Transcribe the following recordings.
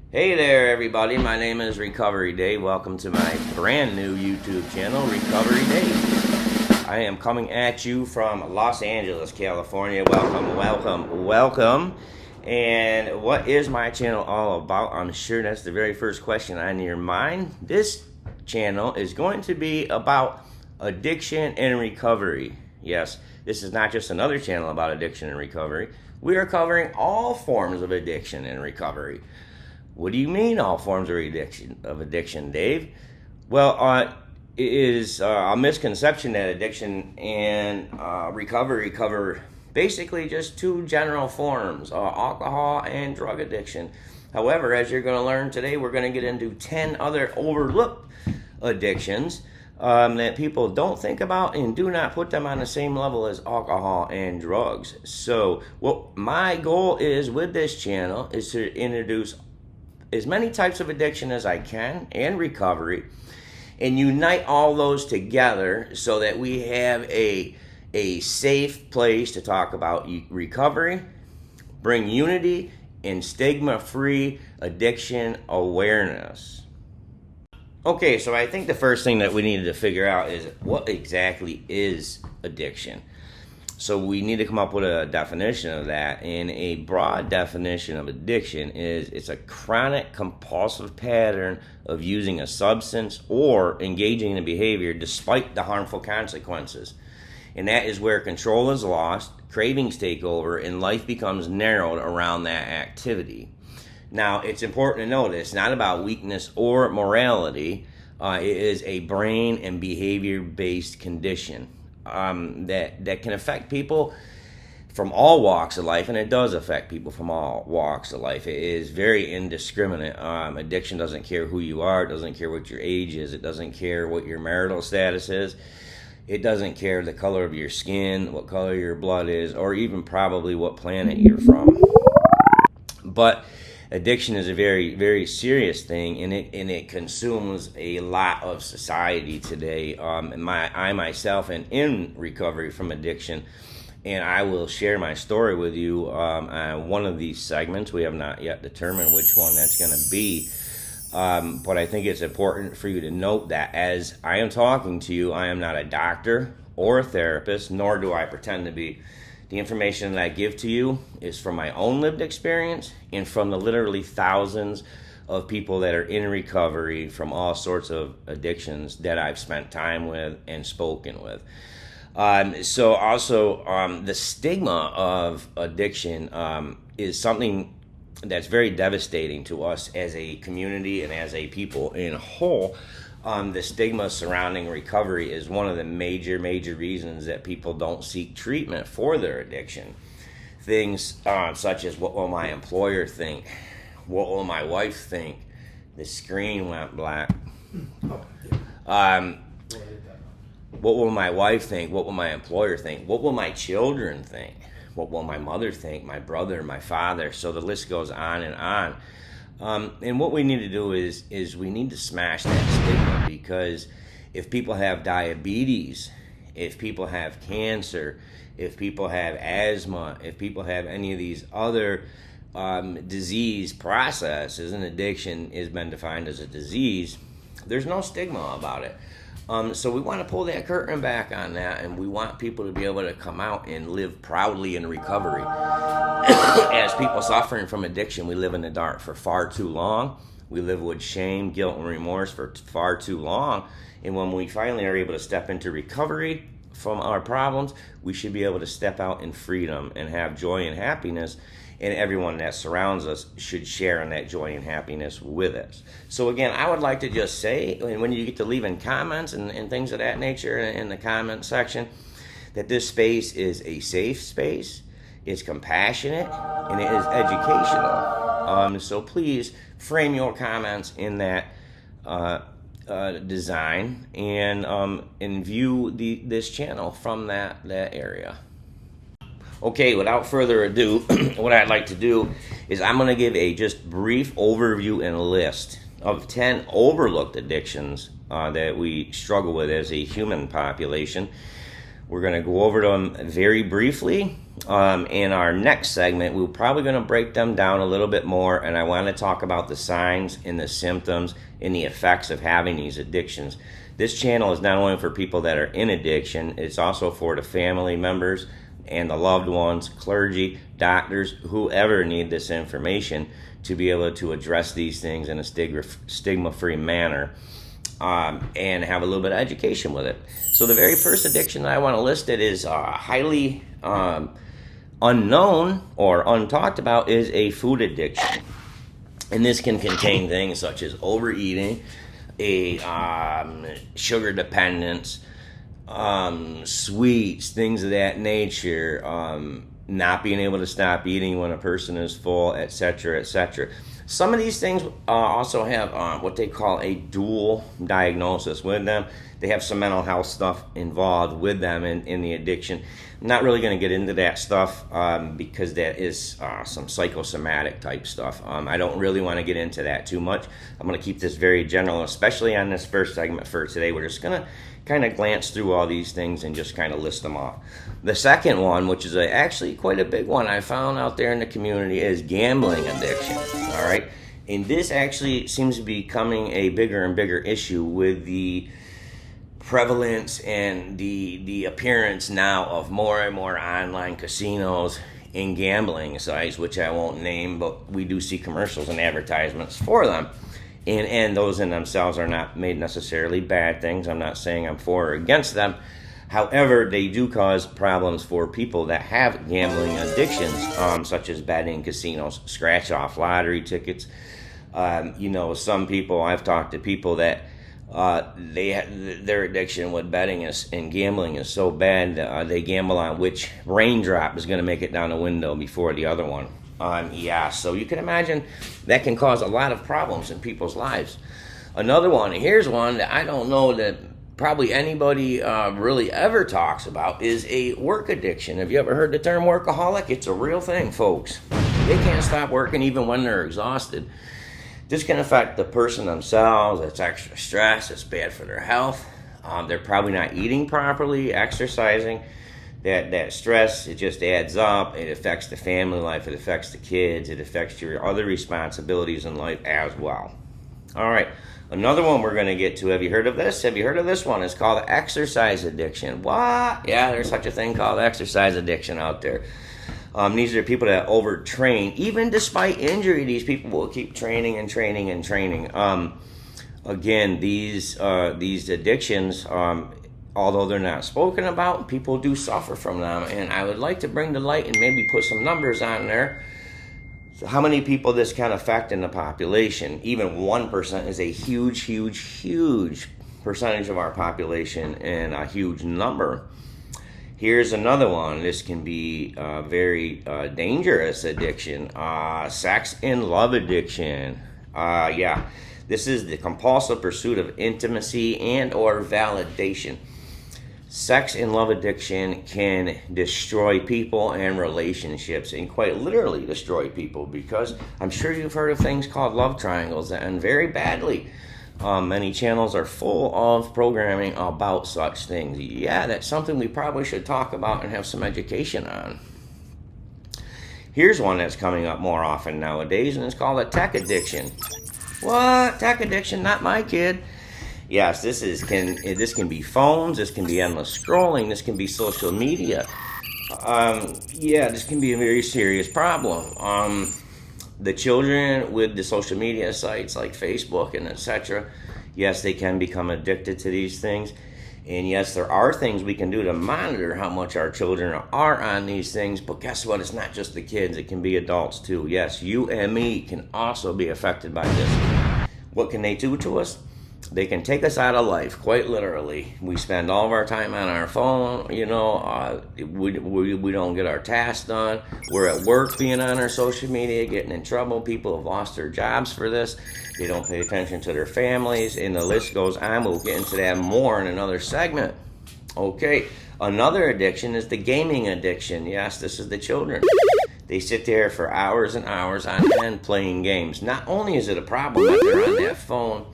Hey there, everybody. My name is Recovery Dave. Welcome to my brand new YouTube channel, Recovery Dave. I am coming at you from Los Angeles, California. Welcome. And what is my channel all about? I'm sure that's the very first question on your mind. This channel is going to be about addiction and recovery. Yes, this is not just another channel about addiction and recovery. We are covering all forms of addiction and recovery. What do you mean all forms of addiction, Dave? Well, it is a misconception that addiction and recovery cover basically just two general forms, alcohol and drug addiction. However, as you're going to learn today, we're going to get into 10 other overlooked addictions that people don't think about and do not put them on the same level as alcohol and drugs. So what my goal is with this channel is to introduce as many types of addiction as I can and recovery and unite all those together so that we have a safe place to talk about recovery, bring unity and stigma-free addiction awareness. Okay, so I think the first thing that we needed to figure out is what exactly is addiction. So we need to come up with a definition of that, and a broad definition of addiction is it's a chronic compulsive pattern of using a substance or engaging in a behavior despite the harmful consequences. And that is where control is lost, cravings take over, and life becomes narrowed around that activity. Now, it's important to know that it's not about weakness or morality. It is a brain and behavior-based condition. That can affect people from all walks of life, and it does affect people from all walks of life. It is very indiscriminate. Addiction doesn't care who you are, it doesn't care what your age is, it doesn't care what your marital status is, it doesn't care the color of your skin, what color your blood is, or even probably what planet you're from. But addiction is a very, very serious thing, and it consumes a lot of society today. I myself am in recovery from addiction, and I will share my story with you on one of these segments. We have not yet determined which one that's going to be, but I think it's important for you to note that as I am talking to you, I am not a doctor or a therapist, nor do I pretend to be. The information that I give to you is from my own lived experience and from the literally thousands of people that are in recovery from all sorts of addictions that I've spent time with and spoken with. So also the stigma of addiction is something that's very devastating to us as a community and as a people in whole. The stigma surrounding recovery is one of the major reasons that people don't seek treatment for their addiction. Things such as, what will my employer think? What will my wife think? The screen went black. What will my wife think? What will my employer think? What will my children think? What will my mother think? My brother, my father? So the list goes on and on. And what we need to do is we need to smash that stigma, because if people have diabetes, if people have cancer, if people have asthma, if people have any of these other disease processes, and addiction has been defined as a disease, there's no stigma about it. So we want to pull that curtain back on that, and we want people to be able to come out and live proudly in recovery. As people suffering from addiction, we live in the dark for far too long. We live with shame, guilt, and remorse for far too long. And when we finally are able to step into recovery from our problems, we should be able to step out in freedom and have joy and happiness, and everyone that surrounds us should share in that joy and happiness with us. So again, I would like to just say, and when you get to leaving comments and things of that nature in the comment section, that this space is a safe space, it's compassionate, and it is educational. So please frame your comments in that design and view this channel from that area. Okay, without further ado, what I'd like to do is I'm going to give a just brief overview and list of 10 overlooked addictions that we struggle with as a human population. We're going to go over them very briefly, In our next segment, we're probably going to break them down a little bit more, and I want to talk about the signs and the symptoms and the effects of having these addictions. This channel is not only for people that are in addiction, it's also for the family members and the loved ones, clergy, doctors, whoever need this information to be able to address these things in a stigma-free manner, and have a little bit of education with it. So the very first addiction that I want to list it is highly unknown or untalked about is a food addiction. And this can contain things such as overeating, a sugar dependence, sweets, things of that nature, not being able to stop eating when a person is full, etc., etc. Some of these things also have what they call a dual diagnosis with them. They have some mental health stuff involved with them in the addiction. I'm not really going to get into that stuff because that is some psychosomatic type stuff. I don't really want to get into that too much. I'm going to keep this very general, especially on this first segment for today. We're just going to kind of glance through all these things and just kind of list them off. The second one, which is actually quite a big one I found out there in the community, is gambling addiction. All right, and this actually seems to be becoming a bigger and bigger issue with the prevalence and the appearance now of more and more online casinos and gambling sites, which I won't name, but we do see commercials and advertisements for them. And those in themselves are not made necessarily bad things. I'm not saying I'm for or against them. However, they do cause problems for people that have gambling addictions, such as betting, casinos, scratch-off lottery tickets. Some people, I've talked to people that their addiction with betting and gambling is so bad, they gamble on which raindrop is going to make it down the window before the other one. So you can imagine that can cause a lot of problems in people's lives. Another one, here's one that I don't know that probably anybody really ever talks about, is a work addiction. Have you ever heard the term workaholic? It's a real thing, folks. They can't stop working even when they're exhausted. This can affect the person themselves. It's extra stress. It's bad for their health. They're probably not eating properly, exercising. That stress, it just adds up. It affects the family life. It affects the kids. It affects your other responsibilities in life as well. All right, another one we're going to get to. Have you heard of this? Have you heard of this one? It's called exercise addiction. What? Yeah, there's such a thing called exercise addiction out there. These are people that overtrain. Even despite injury, these people will keep training and training and training. Again, these addictions, although they're not spoken about, people do suffer from them. And I would like to bring to light and maybe put some numbers on there. So how many people this can affect in the population? Even 1% is a huge, huge, huge percentage of our population and a huge number. Here's another one. This can be a very dangerous addiction. Sex and love addiction. This is the compulsive pursuit of intimacy and or validation. Sex and love addiction can destroy people and relationships, and quite literally destroy people, because I'm sure you've heard of things called love triangles that end very badly. Many channels are full of programming about such things. Yeah, that's something we probably should talk about and have some education on. Here's one that's coming up more often nowadays, and it's called a tech addiction. What? Tech addiction? Not my kid. Yes, this can be phones, this can be endless scrolling, this can be social media. This can be a very serious problem. The children with the social media sites like Facebook and etc., yes, they can become addicted to these things. And yes, there are things we can do to monitor how much our children are on these things. But guess what? It's not just the kids. It can be adults too. Yes, you and me can also be affected by this. What can they do to us? They can take us out of life, quite literally. We spend all of our time on our phone, we don't get our tasks done. We're at work being on our social media, getting in trouble. People have lost their jobs for this. They don't pay attention to their families, and the list goes on. We'll get into that more in another segment. Okay, another addiction is the gaming addiction. Yes, this is the children. They sit there for hours and hours on end playing games. Not only is it a problem that they're on that phone,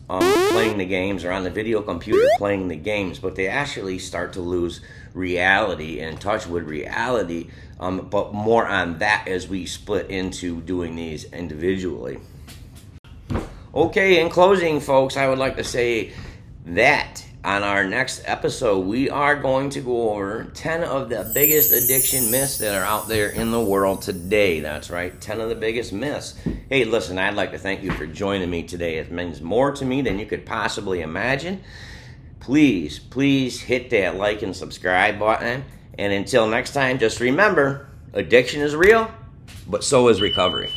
playing the games or on the video computer playing the games, but they actually start to lose reality and touch with reality. But more on that as we split into doing these individually. Okay, in closing, folks, I would like to say that on our next episode, we are going to go over 10 of the biggest addiction myths that are out there in the world today. That's right, 10 of the biggest myths. Hey, listen, I'd like to thank you for joining me today. It means more to me than you could possibly imagine. Please hit that like and subscribe button. And until next time, just remember, addiction is real, but so is recovery.